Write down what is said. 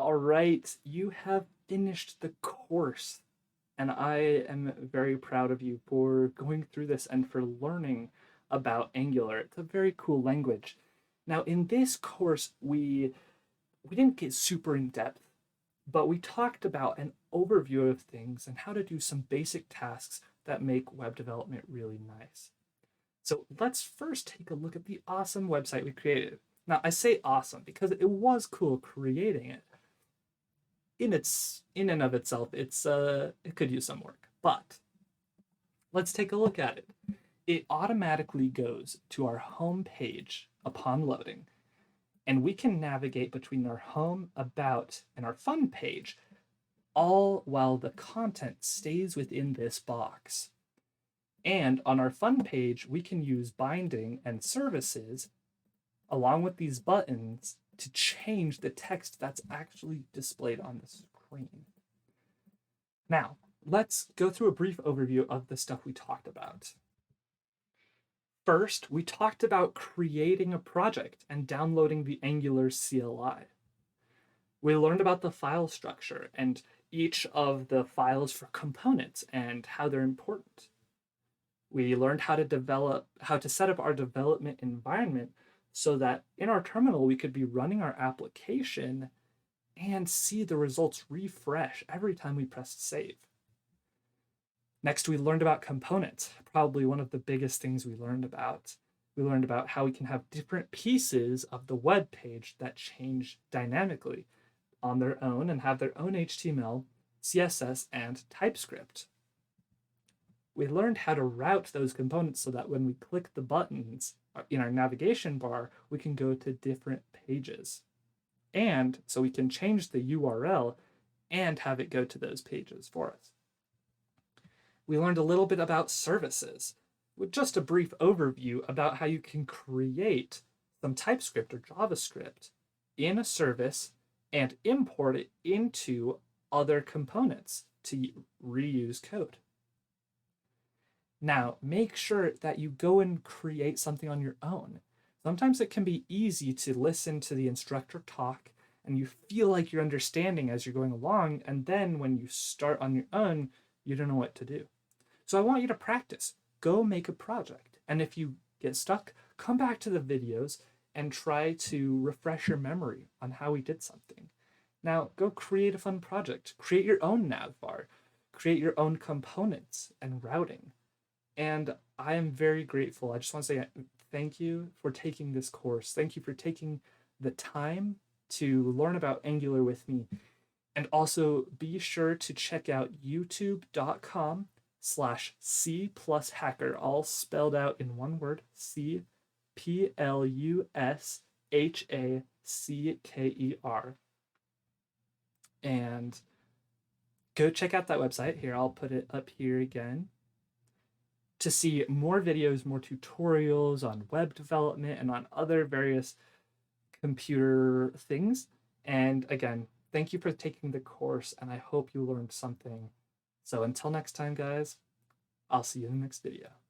All right, you have finished the course, and I am very proud of you for going through this and for learning about Angular. It's a very cool language. Now, in this course, we didn't get super in depth, but we talked about an overview of things and how to do some basic tasks that make web development really nice. So let's first take a look at the awesome website we created. Now, I say awesome because it was cool creating it. In and of itself, it could use some work. But let's take a look at it. It automatically goes to our home page upon loading, and we can navigate between our home, about, and our fun page, all while the content stays within this box. And on our fun page, we can use binding and services along with these buttons to change the text that's actually displayed on the screen. Now, let's go through a brief overview of the stuff we talked about. First, we talked about creating a project and downloading the Angular CLI. We learned about the file structure and each of the files for components and how they're important. We learned how to set up our development environment so that in our terminal we could be running our application and see the results refresh every time we press save. Next, we learned about components, probably one of the biggest things we learned about. We learned about how we can have different pieces of the web page that change dynamically on their own and have their own HTML, CSS, and TypeScript. We learned how to route those components so that when we click the buttons in our navigation bar, we can go to different pages. And so we can change the URL and have it go to those pages for us. We learned a little bit about services, with just a brief overview about how you can create some TypeScript or JavaScript in a service and import it into other components to reuse code. Now, make sure that you go and create something on your own. Sometimes it can be easy to listen to the instructor talk and you feel like you're understanding as you're going along, and then when you start on your own, you don't know what to do. So I want you to practice. Go make a project. And if you get stuck, come back to the videos and try to refresh your memory on how we did something. Now, go create a fun project. Create your own nav bar. Create your own components and routing. And I am very grateful. I just want to say thank you for taking this course. Thank you for taking the time to learn about Angular with me. And also be sure to check out youtube.com/C+Hacker, all spelled out in one word, CPLUSHACKER. And go check out that website. Here, I'll put it up here again, to see more videos, more tutorials on web development and on other various computer things. And again, thank you for taking the course, and I hope you learned something. So until next time, guys, I'll see you in the next video.